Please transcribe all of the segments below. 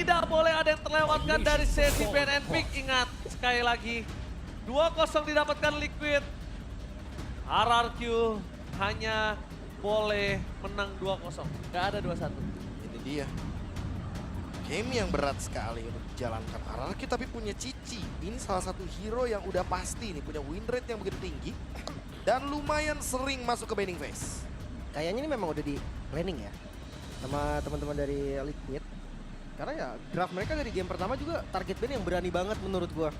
Tidak boleh ada yang terlewatkan dari sesi BNN Pick. Ingat, sekali lagi. 2-0 didapatkan Liquid. RRQ hanya boleh menang 2-0. Gak ada 2-1. Ini dia. Game yang berat sekali untuk dijalankan RRQ tapi punya Cici. Ini salah satu hero yang udah pasti nih punya win rate yang begitu tinggi. Dan lumayan sering masuk ke banning phase. Kayaknya ini memang udah di planning ya sama teman-teman dari Liquid. Karena ya draft mereka dari game pertama juga target ban yang berani banget menurut gua.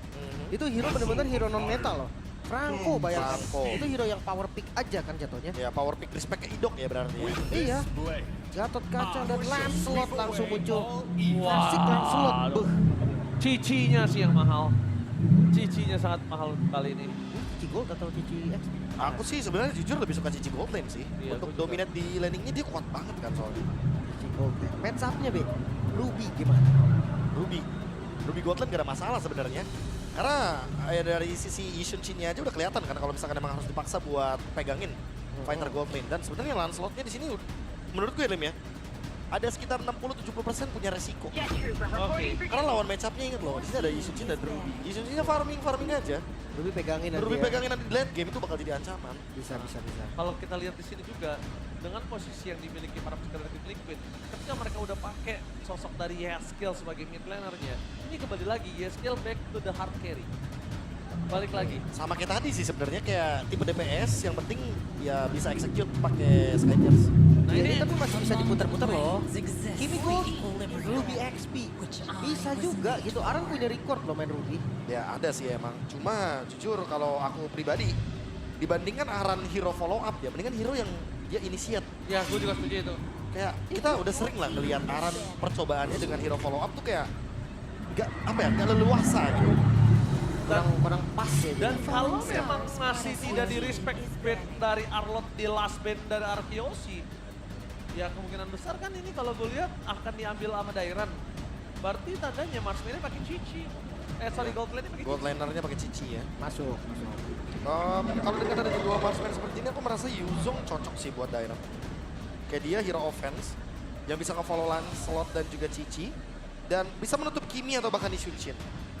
Itu hero bener-bener hero non meta loh. Franco bayangkan. Franco. Itu hero yang power pick aja kan jatuhnya. Ya power pick respect ke Idok ya berarti ya. Iya. Gatot Kaca dan Lancelot langsung muncul. Wah. Klasik Lancelot. Beuh. Cicinya sih yang mahal. Cicinya sangat mahal kali ini. Cici Gold atau Cici X? Aku sih sebenarnya jujur lebih suka Cici Gold lane sih. Iya, Untuk gua juga. dominate di laningnya dia kuat banget kan soalnya. Cici Gold. Match up-nya Be. Ruby gimana? Ruby Gold lane gak ada masalah sebenarnya. Karena ya dari sisi Yishun Chin-nya aja udah kelihatan kan kalau misalkan emang harus dipaksa buat pegangin fighter gold lane. Dan sebenarnya Lancelotnya di sini menurut gue Lim ya, ada sekitar 60-70% punya resiko. Oke. Karena lawan match up-nya inget loh, di sini ada Yishun Chin dan Ruby. Yishun Chin-nya farming aja. Ruby pegangin nanti Ruby ya. pegangin nanti di late game itu bakal jadi ancaman. Bisa. Kalau kita lihat di sini juga dengan posisi yang dimiliki para pemain dari Liquid, ketika mereka udah pakai sosok dari Yeskiel sebagai mid lanernya, ini kembali lagi Yeskiel back to the hard carry. Balik lagi. Sama kayak tadi sih sebenarnya kayak tipe DPS yang penting ya bisa execute pakai Skyders. Nah Ya, ini tapi masih bisa diputar-putar loh. Kimi Gold, Ruby XP. Bisa juga gitu. Aran punya record loh main Ruby. Ya ada sih emang. Cuma jujur kalau aku pribadi dibandingkan Aran hero follow up ya, mendingan hero yang dia initiate. ya gue juga setuju itu. Kayak kita udah sering lah ngelihat Aran percobaannya dengan hero follow up tuh kayak gak leluasa gitu. Kurang pas ya. Dan jadi. kalau memang masih tidak di respect band dari Arlot di last band dari RPOC, ya kemungkinan besar kan ini kalau gue lihat akan diambil sama Dairan. Berarti tandanya Marksman-nya pakai Cici. Gold Lane-nya pakai Gold Cici. lanernya pakai Cici ya. Masuk. Kalau dengan ada dua marksman seperti ini aku merasa Yuzong cocok sih buat Dairon. Kayak dia hero offense yang bisa nge-follow Lancelot dan juga Cici dan bisa menutup Kimi atau bahkan Yishun Chin.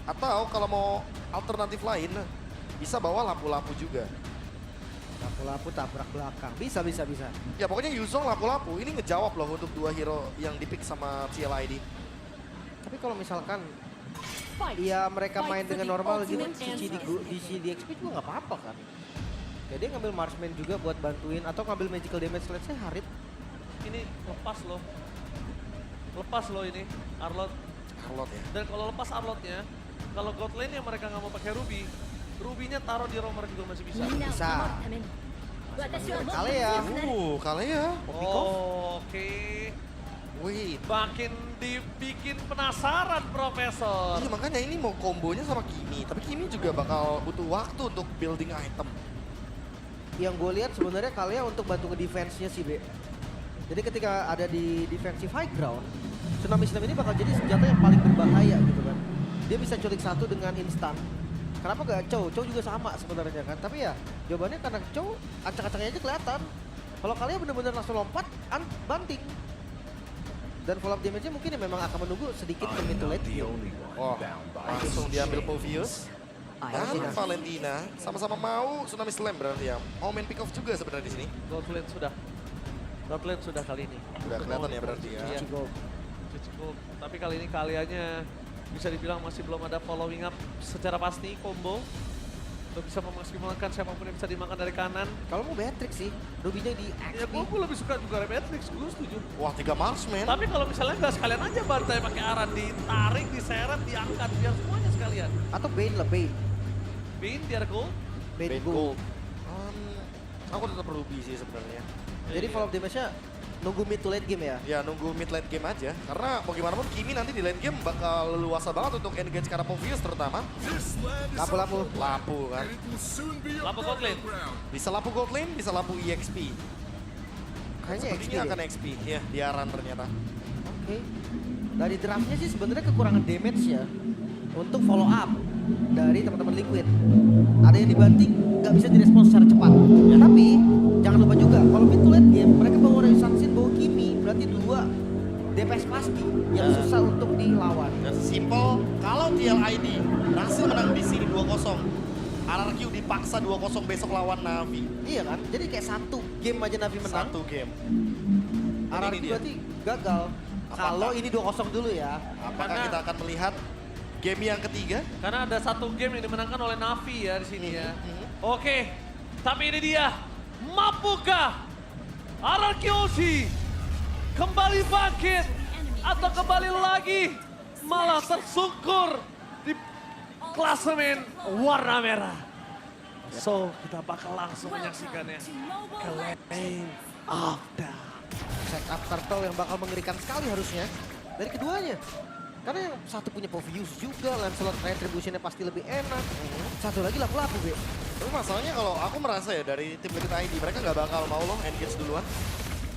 Atau kalau mau alternatif lain bisa bawa lampu-lampu juga. Lapu-lapu tabrak belakang. Bisa. Ya pokoknya Yuzong lampu-lampu ini ngejawab loh untuk dua hero yang dipick sama CLID. Tapi kalau misalkan ya mereka main dengan normal gitu, di CDXP juga nggak apa-apa kan. Ya dia ngambil marksman juga buat bantuin atau ngambil magical damage, let's say Harit. Ini lepas loh ini Arlot. Arlot ya. Dan kalau lepas Arlotnya, kalau Gold Lane yang mereka nggak mau pakai Ruby, Ruby-nya taruh di roamer juga masih bisa. Bisa. Kale ya. Kale ya. Oke. Wait. Makin dibikin penasaran Profesor. Iya makanya ini mau kombonya sama Kimi, tapi Kimi juga bakal butuh waktu untuk building item. Yang gue lihat sebenarnya Kalia untuk bantu ke defense-nya sih, Be. Jadi ketika ada di defensive high ground, Tsunami Slam ini bakal jadi senjata yang paling berbahaya gitu kan. Dia bisa culik satu dengan instan. Kenapa gak Chow? Chow juga sama sebenarnya kan. Tapi ya jawabannya karena Chow acak-acaknya aja kelihatan. Kalau Kalia bener-bener langsung lompat, banting. Dan follow up damage-nya mungkin ya memang akan menunggu sedikit ke mid to late game. Oh, langsung diambil Povius. Dan Valentina sama-sama mau Tsunami Slam berarti ya. Mau main pick off juga sebenarnya di sini. Gold Lane sudah. Gold Lane sudah kali ini. Udah kelihatan ya berarti ya. Iya. Cici Gold. Cici Gold. Tapi kali ini Kalianya bisa dibilang masih belum ada following up secara pasti combo. Untuk bisa memaksimalkan siapapun yang bisa dimakan dari kanan. Kalau mau Beatrix sih, Ruby-nya di Ya XP. gue lebih suka juga Matrix, gue setuju. Wah 3 marksman. Tapi kalau misalnya nggak sekalian aja bantai pakai Aran, ditarik, diseret, diangkat, biar semuanya sekalian. Atau Bane lah, Bane. Bane biar gold. Bane Bane Gold. Gold. Aku tetap Ruby sih sebenarnya. Jadi follow up damage-nya nunggu mid to late game ya? Ya nunggu mid late game aja. Karena mau gimana pun Kimi nanti di late game bakal leluasa banget untuk engage karena Povius terutama. Lampu-lampu. Lampu kan. Lampu gold lane. Bisa lampu gold lane, bisa lampu EXP. Kayaknya XP Sepertinya deh. akan XP. Ya, di Aran ternyata. Oke. Dari draftnya sih sebenarnya kekurangan damage ya untuk follow up dari teman-teman Liquid. Ada yang dibanting, nggak bisa direspon secara cepat. Ya. Tapi jangan lupa juga kalau mid to late game mereka bawa Ray Sansin, bawa Kimi, berarti dua DPS pasti yang Ya. susah untuk dilawan. Dan simple, kalau TLID berhasil menang di sini 2-0, RRQ dipaksa 2-0 besok lawan Navi. Iya kan? Jadi kayak satu game aja Navi menang, Satu game. Dan RRQ ini dia. berarti gagal. Kalau ini 2-0 dulu ya. Apakah Karena- kita akan melihat game yang ketiga? Karena ada satu game yang dimenangkan oleh Navi ya di sini ya. Mhm. Oke, tapi ini dia. Mampukah RRQC kembali bangkit atau kembali lagi malah tersungkur di klasemen warna merah? So, kita bakal langsung menyaksikannya. Claim of the Setup turtle yang bakal mengerikan sekali harusnya dari keduanya. Karena yang satu punya Povius juga, Lancelot Retribution-nya pasti lebih enak. Satu lagi lapu-lapu, Be. Tapi masalahnya kalau aku merasa ya dari tim Liquid ID, mereka nggak bakal mau loh engage duluan. Ya,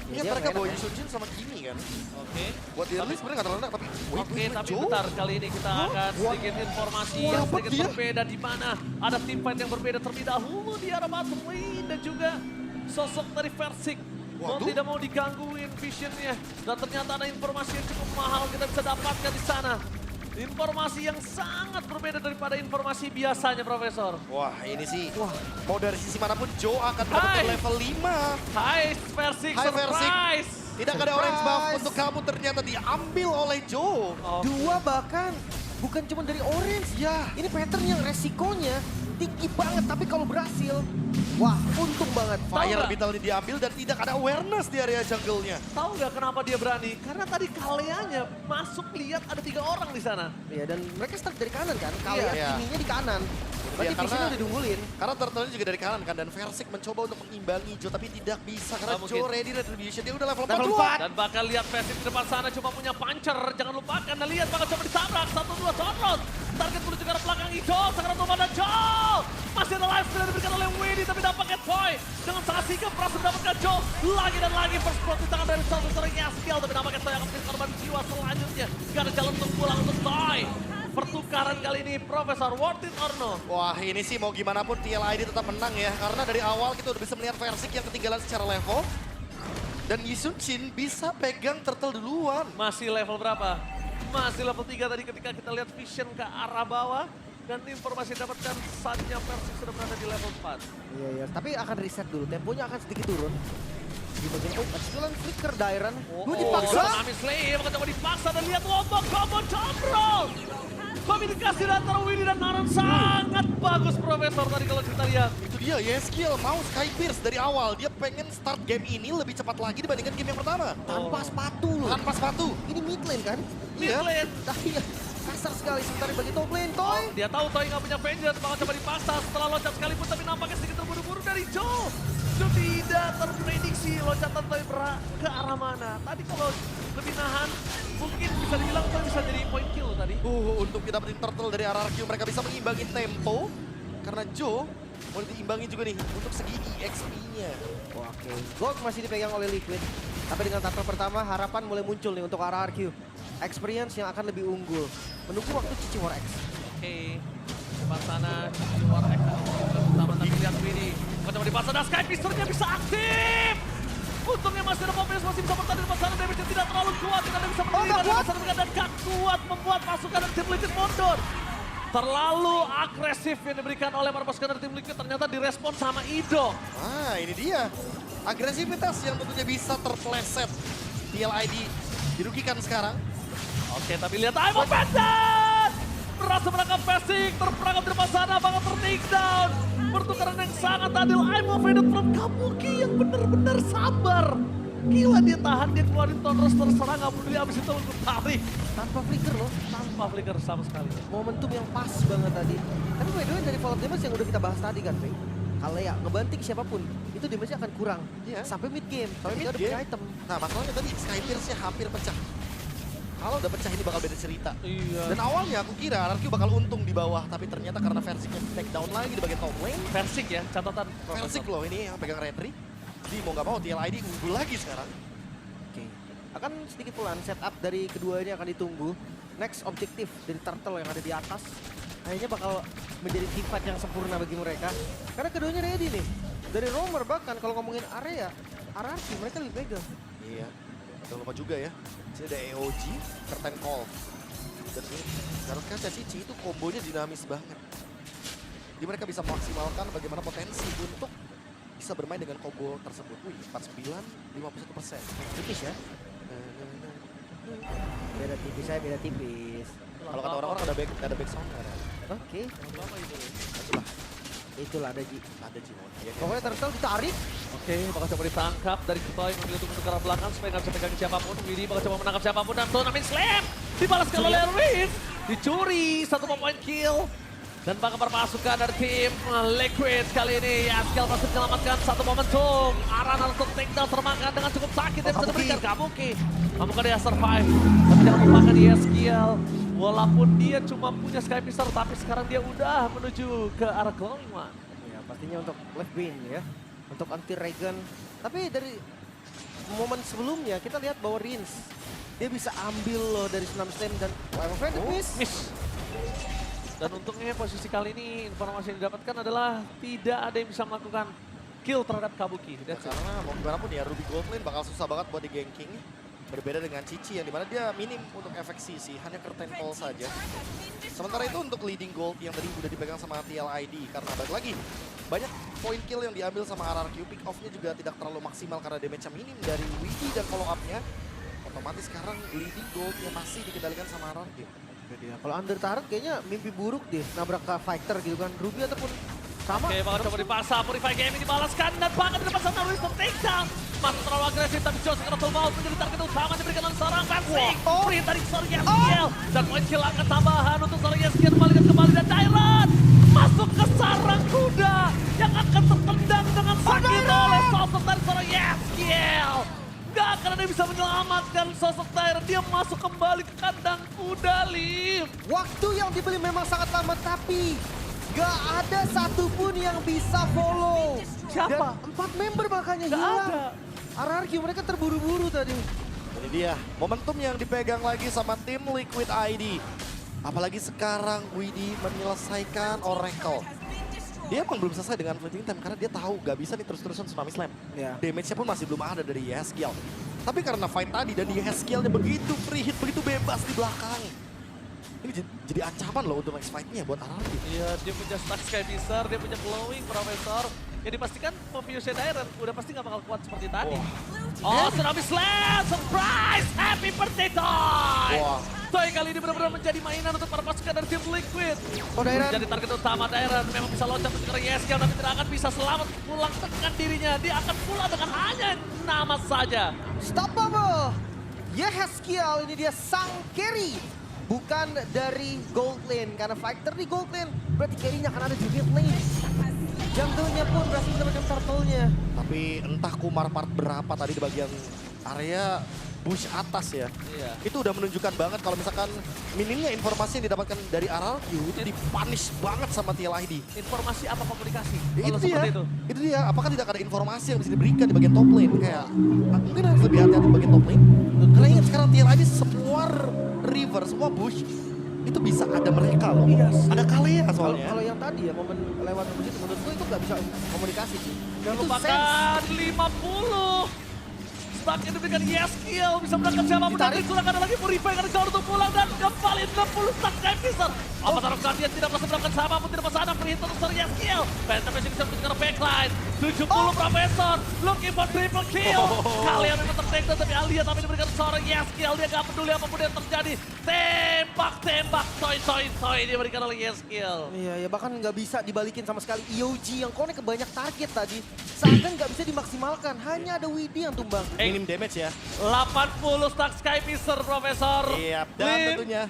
Ingat dia mereka nggak bawa enak ya. Yusun Jin sama Kimi kan. Oke. Buat di early sebenarnya nggak terlalu enak, tapi Oke, tapi Joe. bentar kali ini kita akan sedikit informasi yang Dapat sedikit dia. berbeda di mana ada tim fight yang berbeda terlebih dahulu di arah bottom lane dan juga sosok dari Versik. Mau Waduh. tidak mau digangguin visionnya dan ternyata ada informasi yang cukup mahal kita bisa dapatkan di sana. Informasi yang sangat berbeda daripada informasi biasanya, Profesor. Wah ini sih, mau dari sisi manapun Joe akan mendapatkan Hai. level 5. Hai, Versik, Hai, Versik. surprise! Tidak ada orange buff Surprise. untuk kamu ternyata diambil oleh Joe. Oke. Dua bahkan, bukan cuma dari Orange. Ya. Ini pattern yang resikonya tinggi banget, tapi kalau berhasil, wah untung banget. Fire nggak? Orbital ini diambil dan tidak ada awareness di area jungle-nya. Tahu nggak kenapa dia berani? Karena tadi Kaleanya masuk lihat ada 3 orang di sana. Ya dan mereka start dari kanan kan, kalau Iya. ininya di kanan. Berarti karena- visionnya udah diunggulin. Karena turtle-nya juga dari kanan kan, dan Versik mencoba untuk mengimbangi Joe, tapi tidak bisa karena Nggak Joe mungkin. ready retribution, dia udah level Level 4. Dan bakal lihat Versik di depan sana cuma punya puncher. Jangan lupakan, dan lihat bakal coba ditabrak. 1-2 shot. Target menuju ke arah belakang Ijo. Sekarang Toma dan Joe. Masih ada life steal yang diberikan oleh Winnie, tapi dampaknya Toy. Dengan sangat sigap berhasil mendapatkan Joe. Lagi dan lagi first blood di tangan dari Sol. Seorang Yaskiel, tapi dampaknya Toy akan menjadi korban jiwa selanjutnya. Gak ada jalan untuk pulang untuk Toy. Pertukaran kali ini, Profesor, worth it or no? Wah ini sih mau gimana pun TLID tetap menang ya, karena dari awal kita udah bisa melihat Versik yang ketinggalan secara level. Dan Yisun Shin bisa pegang turtle duluan. Masih level berapa? Masih level 3 tadi ketika kita lihat vision ke arah bawah. Dan informasi yang dapatkan saatnya Versik sudah berada di level 4. Iya, iya. Tapi akan reset dulu, temponya akan sedikit turun. Di bagian kebetulan flicker Dairan. Gue dipaksa. Nami Slave akan coba dipaksa dan lihat lombok combo jumprol. Komunikasi antara Winnie dan Naran sangat bagus, Profesor, tadi kalau kita lihat. Itu dia, Yeskiel mau Sky Pierce dari awal. Dia pengen start game ini lebih cepat lagi dibandingkan game yang pertama. Tanpa sepatu loh. Tanpa sepatu. Ini mid lane kan? Iya. Mid lane. Iya. Kasar sekali sementara bagi top lane, Toy. Dia tahu Toy nggak punya vengeance, bakal coba dipaksa setelah loncat sekalipun, tapi nampaknya sedikit terburu-buru dari Joe. Joe tidak terprediksi loncatan Toy ke arah mana. Tadi kalau lebih nahan, mungkin bisa dibilang Toy bisa jadi point kill tadi. Untuk kita dapetin turtle dari RRQ, mereka bisa mengimbangi tempo. Karena Joe mau diimbangi juga nih untuk segi EXP-nya. Oke. Gold masih dipegang oleh Liquid. Tapi dengan tackle pertama, harapan mulai muncul nih untuk RRQ. Experience yang akan lebih unggul. Menunggu waktu Cici War X. Oke, depan sana luar X pertama tapi lihat Winnie. Coba dipaksa dan Sky Pisternya bisa aktif. Untungnya masih ada Mobius masih bisa bertahan di depan sana, damage tidak terlalu kuat, tidak bisa nggak berdiri kuat. dan gak kuat membuat pasukan dari tim Liquid mundur. Terlalu agresif yang diberikan oleh para pasukan dari tim Liquid ternyata direspon sama Ido. Ah, ini dia. Agresivitas yang tentunya bisa terpleset. TLID dirugikan sekarang. Oke, tapi lihat Aimo Pendant! Berhasil menangkap Versik, terperangkap di depan sana, bakal ter-take down. Pertukaran yang sangat adil, Aimo Pendant from Kabuki yang benar-benar sabar. Gila dia tahan, dia keluarin Tonros terserang, gak peduli abis itu untuk tarik. Tanpa flicker loh. Tanpa flicker sama sekali. Momentum yang pas banget tadi. Tapi by the way dari Fall Damage yang udah kita bahas tadi kan, Bey. Kalau ya ngebanting siapapun, itu damage-nya akan kurang. Iya. Sampai mid game, Sampai ketika mid udah punya game. item. Nah, masalahnya tadi Sky Pierce-nya hampir pecah. Kalau udah pecah ini bakal beda cerita. Iya. Dan awalnya aku kira RRQ bakal untung di bawah, tapi ternyata karena Versiknya take down lagi di bagian top lane. Versik ya, catatan. Versik loh ini yang pegang retri. Jadi mau nggak mau TLID unggul lagi sekarang. Oke. Akan sedikit pelan setup dari keduanya akan ditunggu. Next objektif dari Turtle yang ada di atas. Kayaknya bakal menjadi team fight yang sempurna bagi mereka. Karena keduanya ready nih. Dari Roamer bahkan kalau ngomongin area, RRQ mereka lebih pegang. Iya. Jangan lupa juga ya, sini ada AOG, Curtain Call. Dan ini Garut Kaca Cici itu kombonya dinamis banget. Jadi mereka bisa maksimalkan bagaimana potensi untuk bisa bermain dengan combo tersebut. Wih, 49, 51%. Tipis ya. Beda tipis saya, beda tipis. Kalau kata orang-orang ada back sound nggak ada? Oke, Lama itu. Itulah, itulah ada Ji. ada Cimo. Ya, Pokoknya terus ditarik. Oke, bakal coba ditangkap dari Kutoy memilih untuk ke arah belakang supaya nggak bisa pegang siapapun. Widi bakal coba menangkap siapapun dan Tournament Slam dibalaskan oleh Riff. Dicuri, 1 point kill. Dan bakal berpasukan dari tim Liquid kali ini. Yaskiel masih menyelamatkan 1 momentum. Aran harus takedown termakan dengan cukup sakit yang bisa diberikan Kabuki. Kabuki dia survive. Tapi jangan lupakan Yaskiel. Walaupun dia cuma punya Sky Pisar, tapi sekarang dia udah menuju ke arah Glowing One. Ya, pastinya untuk left win ya. Untuk anti Regen. Tapi dari momen sebelumnya kita lihat bahwa Rins dia bisa ambil loh dari Tsunami Slam dan Miss. Dan untungnya posisi kali ini informasi yang didapatkan adalah tidak ada yang bisa melakukan kill terhadap Kabuki. Ya, karena mau gimana pun ya Ruby Goldlane bakal susah banget buat di ganking. Berbeda dengan Cici yang dimana dia minim untuk efek CC, hanya curtain call saja. Sementara itu untuk leading gold yang tadi udah dipegang sama TLID. Karena balik lagi, banyak point kill yang diambil sama RRQ. Pick off-nya juga tidak terlalu maksimal karena damage-nya minim dari Widi dan follow up-nya. Otomatis sekarang leading gold yang masih dikendalikan sama RRQ. Kalau under turret kayaknya mimpi buruk deh nabrak ke fighter gitu kan. Ruby ataupun sama. Oke, bakal coba dipasang, Purify Game ini dibalaskan dan bahkan di depan sana Ruiz takedown. Masih terlalu agresif tapi Josh Kratul mau menjadi target utama diberikan oleh seorang Pansing. Free dari seorang Yaskiel dan point kill angka tambahan untuk seorang Yaskiel kembali dan Dairon masuk ke sarang kuda yang akan tertendang dengan sakit oleh sosok dari seorang Yaskiel. Gak akan ada yang bisa menyelamatkan sosok Dairon, dia masuk kembali ke kandang kuda, Lim. Waktu yang dibeli memang sangat lama tapi gak ada satupun yang bisa follow. Siapa? Dan 4 member makanya Gak hilang. ada. RRQ mereka terburu-buru tadi. Ini dia momentum yang dipegang lagi sama tim Liquid ID. Apalagi sekarang Widi menyelesaikan Oracle. Dia emang belum selesai dengan fleeting time karena dia tahu gak bisa nih terus-terusan Tsunami Slam. Ya. Damage-nya pun masih belum ada dari Yaskiel. Tapi karena fight tadi dan Yaskielnya begitu free hit, begitu bebas di belakang. Ini jadi ancaman loh untuk next fight-nya buat RRQ. Iya, dia punya stack Sky Pisar, dia punya Glowing, Profesor. Yang dipastikan Poviusnya Dairon udah pasti gak bakal kuat seperti tadi. Oh, Tsunami Slam! Surprise! Happy birthday, Toy! Wah. Toy kali ini benar-benar menjadi mainan untuk para pasukan dari tim Liquid. Oh, Dairon. Jadi target utama Dairon memang bisa loncat ke Yaskiel, tapi tidak akan bisa selamat pulang dengan dirinya. Dia akan pulang dengan hanya nama saja. Stoppable. Yaskiel ini dia sang carry. Bukan dari gold lane. Karena fighter di gold lane berarti carry-nya akan ada di mid lane. Jantungnya pun berhasil mendapatkan turtle-nya. Tapi entah Kumar part berapa tadi di bagian area bush atas ya. Iya. Itu udah menunjukkan banget kalau misalkan minimnya informasi yang didapatkan dari RRQ itu dipunish banget sama TLID. Informasi apa komunikasi? Ya, Kalau itu dia, seperti itu dia. Apakah tidak ada informasi yang bisa diberikan di bagian top lane? Kayak mungkin harus lebih hati-hati di bagian top lane. Karena ingat sekarang TLID semua river, semua bush itu bisa ada mereka loh. Iya sih. Ada Kalea Kalau soalnya. kalau yang tadi ya momen lewat musik menurut gue itu nggak bisa komunikasi sih. Jangan Itu lupakan 50. Stack yang diberikan Yaskiel bisa menangkap siapapun. Dan Ditarik. Rizul ada lagi Purify karena jauh untuk pulang dan kembali 60 stack Sky Pisar. Apa taruh Guardian tidak berhasil mendapatkan siapapun, tidak berhasil ada free hit untuk seorang Yaskiel. Phantom Machine bisa menunjukkan backline. 70 Profesor, looking for triple kill. Kalian memang tertekta tapi Alia tapi diberikan seorang Yaskiel. Dia gak peduli apapun yang terjadi. Tembak, soy diberikan oleh Yaskiel. Iya, ya bahkan nggak bisa dibalikin sama sekali. EOG yang connect ke banyak target tadi. Seakan nggak bisa dimaksimalkan. Hanya ada Widi yang tumbang. Minim damage ya. 80 stack Sky Pisar, Profesor. Iya, dan Lim. tentunya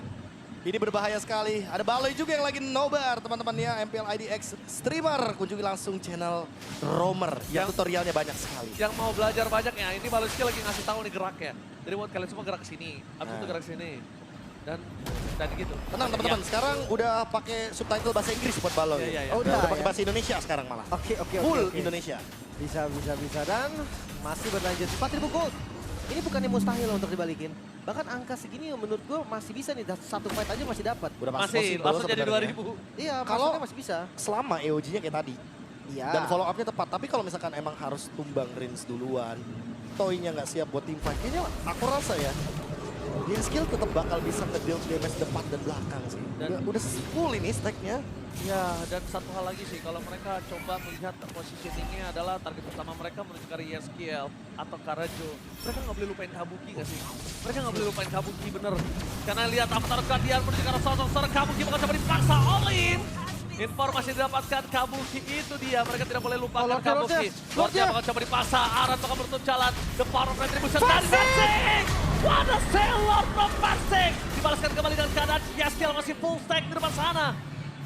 ini berbahaya sekali. Ada Baloi juga yang lagi nobar teman-temannya MPL IDX streamer. Kunjungi langsung channel Romer yang tutorialnya banyak sekali. Yang mau belajar banyak ya, ini Baloski lagi ngasih tahu nih geraknya. Jadi buat kalian semua gerak sini, habis itu gerak sini. Dan gitu. Tenang teman-teman, sekarang udah pakai subtitle bahasa Inggris buat Baloi. Iya, iya, iya. Oh, Udah udah pakai ya. bahasa Indonesia sekarang malah. Oke. Full Indonesia. Bisa. Dan masih berlanjut. 4.000 gold. Ini bukannya mustahil untuk dibalikin. Bahkan angka segini menurut gue masih bisa nih. Satu fight aja masih dapat. Udah Masih, possible langsung jadi sebenarnya. 2000. Iya, Kalau- maksudnya masih bisa. Selama EOG-nya kayak tadi. Iya. Dan follow up-nya tepat. Tapi kalau misalkan emang harus tumbang Rins duluan, Toy-nya nggak siap buat team fight, kayaknya aku rasa ya, dia skill tetap bakal bisa nge-deal damage depan dan belakang sih. Udah full ini stack-nya. Ya, dan satu hal lagi sih, kalau mereka coba melihat positioningnya adalah target utama mereka menuju ke Yeskiel atau Karajo. Mereka nggak boleh lupain Kabuki nggak sih? Mereka nggak boleh lupain Kabuki, bener. Karena lihat Avatar Guardian menuju ke arah sosok seorang Kabuki bakal coba dipaksa all-in. Informasi didapatkan Kabuki itu dia, mereka tidak boleh lupakan Kabuki. Lordnya bakal coba dipaksa, Aran bakal menutup jalan. The power of retribution dari Persik! What a sale Lord from Persik! Dibalaskan kembali dengan keadaan Yeskiel masih full stack di depan sana.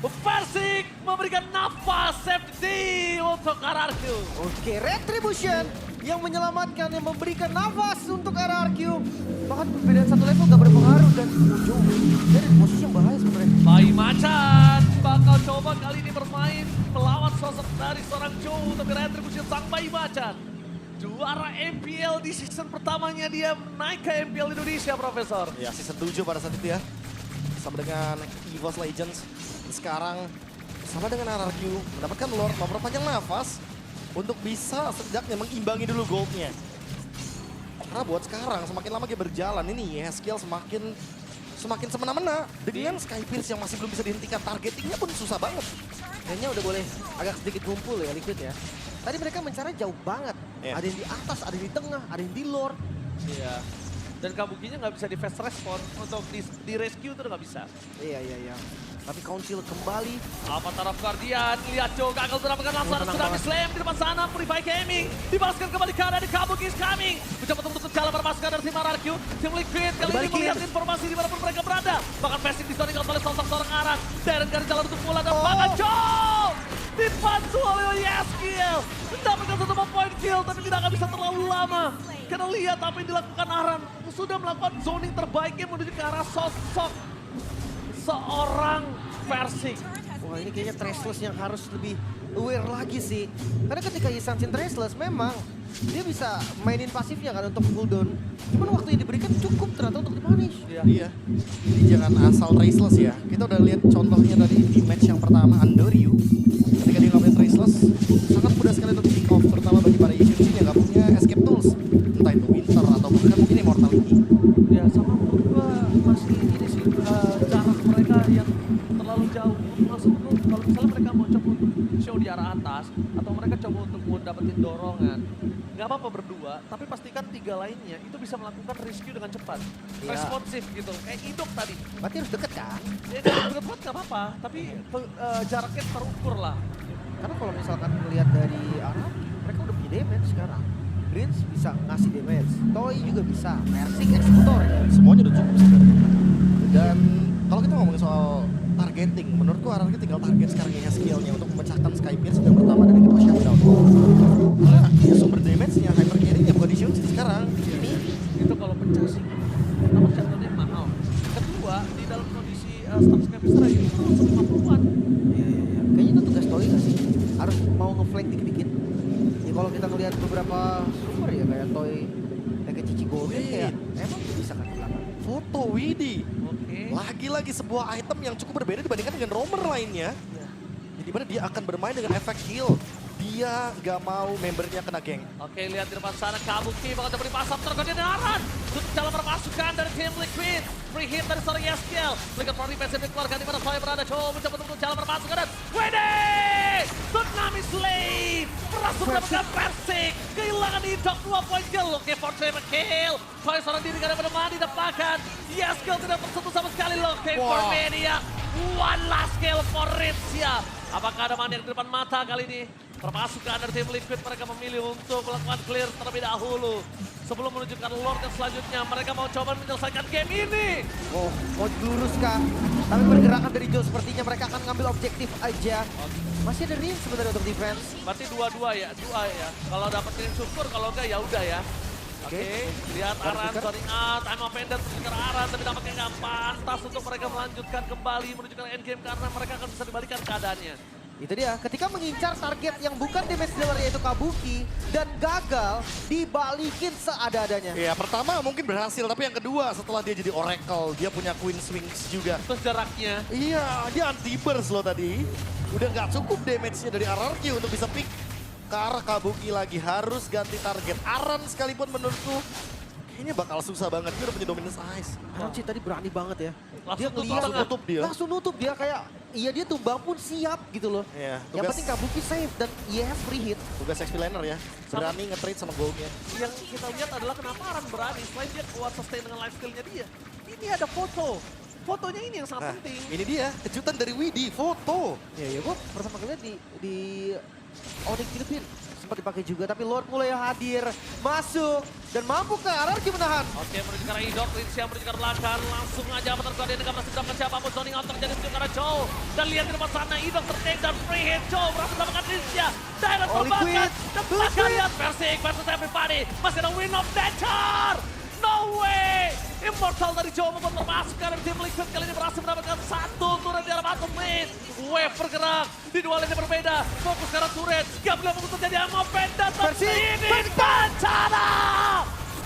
Persik memberikan nafas safety untuk RRQ. Oke, Retribution yang menyelamatkan, yang memberikan nafas untuk RRQ. Bahkan perbedaan satu level gak berpengaruh dan ujung. Dari posisi yang bahaya sebenarnya. Bai Macan bakal coba kali ini bermain melawan sosok dari seorang Joe untuk Retribution sang Bai Macan. Juara MPL di season pertamanya dia naik ke MPL Indonesia, Profesor. Ya, season 7 pada saat itu ya. Sama dengan EVOS Legends. Sekarang sama dengan RRQ mendapatkan Lord memperpanjang nafas untuk bisa setidaknya mengimbangi dulu goldnya. Karena buat sekarang semakin lama dia berjalan ini Yeskiel semakin semena-mena dengan Skypierce yang masih belum bisa dihentikan, targetingnya pun susah banget. Kayaknya udah boleh agak sedikit kumpul ya Liquid ya. Tadi mereka mencari jauh banget. Iya. Ada yang di atas, ada yang di tengah, ada yang di Lord. Iya. Dan Kabukinya nggak bisa di fast respon untuk di rescue itu udah nggak bisa. Iya. Tapi Council kembali. Avatar of Guardian, lihat Joe gagal mendapatkan langsung ada Tsunami Slam di depan sana. Purify Gaming, dibalaskan kembali ke arah Kabuki is coming. Mencoba untuk jalan berpasukan dari tim RRQ. Tim Liquid kali ini melihat informasi di mana mereka berada. Bahkan passing distoring oleh sosok seorang Aran. Darren dari jalan untuk pulang dan bahkan Joe dibantu oleh Yeskiel. Mendapatkan satu point kill tapi tidak akan bisa terlalu lama. Karena lihat apa yang dilakukan Aran. Sudah melakukan zoning terbaiknya menuju ke arah sosok seorang Persik. Wah ini kayaknya Trashless yang harus lebih aware lagi sih. Karena ketika Yisansin Trashless memang dia bisa mainin pasifnya kan untuk cooldown. Cuman waktu yang diberikan cukup ternyata untuk di-punish. Iya. Jadi jangan asal Traceless ya. Kita udah lihat contohnya tadi di match yang pertama Andoryu. Ketika dia nggak punya Traceless, sangat mudah sekali untuk pick off. Terutama bagi para Yushin yang nggak punya escape tools. Entah itu Winter atau bahkan mungkin Immortality. Ya sama menurut gua masih ini sih jarak mereka yang terlalu jauh. Maksud gua kalau misalnya mereka mau coba untuk show di arah atas atau mereka coba untuk mau dapetin dorongan, nggak apa-apa berdua, tapi pastikan tiga lainnya itu bisa melakukan rescue dengan cepat, responsif gitu. Kayak Idok tadi. Berarti harus deket kan? Ya deket nggak apa-apa, tapi jaraknya terukur lah. Karena kalau misalkan melihat dari arah, mereka udah punya damage sekarang. Greens bisa ngasih damage, Toy juga bisa, Persik eksekutor ya. Semuanya udah cukup sebenarnya. Dan kalau kita ngomongin soal targeting, menurutku RRQ tinggal target sekarang ya skillnya untuk memecahkan Skypierce yang pertama dan yang kedua shutdown. Karena ya sumber damage-nya, hyper carry-nya bukan di Shunsin sekarang. Ini Itu kalau pecah sih, pertama shutdown-nya mahal. Kedua, di dalam kondisi status Capistra itu langsung 50-an. Iya. Kayaknya itu tugas Toy gak sih? Harus mau nge-flank dikit-dikit. Ya kalau kita ngelihat beberapa sumber ya kayak Toy, kayak Cici Golden kayak emang bisa kan ke belakang. foto Widi. Oke. Lagi-lagi sebuah item yang cukup berbeda dibandingkan dengan roamer lainnya. Jadi mana dia akan bermain dengan efek heal. Dia nggak mau membernya kena geng. Oke, lihat di depan sana Kabuki bakal coba dipasang tergoda dengan Aran. Untuk jalan perpasukan dari tim Liquid. Free hit dari seorang Yeskiel. Liquid Front Defense dikeluarkan di mana Soy berada. Coba mencoba untuk jalan perpasukan dan Wede! Tsunami Slave berhasil mendapatkan Persik. Kehilangan Idok 2 point kill. Oke, Fortune kill. Soy seorang diri karena menemani didepakan. Yeskiel tidak tersentuh sama sekali. Oke, for media. One last kill for Ritzia. Apakah ada maniak di depan mata kali ini? Perpasukan dari tim Liquid mereka memilih untuk melakukan clear terlebih dahulu. Sebelum menunjukkan Lord yang selanjutnya, mereka mau coba menyelesaikan game ini. Oh, mau lurus kah? Tapi pergerakan dari Joe sepertinya mereka akan ngambil objektif aja. Masih ada Rin sebenarnya untuk defense. Berarti 2-2 ya, 2 ya. Kalau dapetin syukur, kalau enggak ya udah ya. Oke, lihat Aran, sorry time of Ender menunjukkan Aran, tapi dampaknya nggak pantas untuk mereka melanjutkan kembali menunjukkan endgame karena mereka akan bisa dibalikan keadaannya. Itu dia, ketika mengincar target yang bukan damage dealer yaitu Kabuki dan gagal, dibalikin seada-adanya. Ya pertama mungkin berhasil, tapi yang kedua setelah dia jadi Oracle, dia punya Queen Swings juga. Terus jaraknya. Iya, dia anti-burst loh tadi. Udah nggak cukup damage-nya dari RRQ untuk bisa pick ke arah Kabuki lagi. Harus ganti target. Aran sekalipun menurutku kayaknya bakal susah banget. Dia udah punya dominance ice. Aranci tadi berani banget ya. Langsung ngeliat, Langsung tutup dia. Langsung nutup dia kayak, iya dia tumbang pun siap gitu loh. Iya, Yang penting Kabuki save dan yes free hit. tugas XP laner ya. Berani nge-trade sama goldnya. Yang kita lihat adalah kenapa Aran berani. Selain dia kuat sustain dengan life skill-nya dia. Ini ada foto. Fotonya ini yang sangat penting. Ini dia kejutan dari Widi, foto. Ya gue pertama kali lihat di Onyx Philippines sempat dipakai juga, tapi Lord mulai hadir, masuk dan mampu ke RRQ menahan. Oke, menuju ke arah Idok, Rinzi yang menuju ke arah belakang. Langsung aja Avatar dia nggak berhasil mendapatkan siapapun. Zoning out terjadi menuju ke arah Joe. Dan lihat di depan sana, Idok tertake dan free hit. Joe berhasil mendapatkan Rinzi. Direct Oh, terbakar. Liquid. Dan belakang lihat Persik versus everybody. Masih ada win of nature. No way! Immortal dari Joe membuat termasuk karena tim Liquid kali ini berhasil mendapatkan satu turret di arah bottom lane. Wave bergerak di dua lane yang berbeda. Fokus ke arah turret. Gak boleh fokus terjadi Amo Penda. Persik, Ini bencana!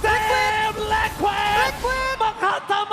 Tim Liquid! Liquid! Menghantam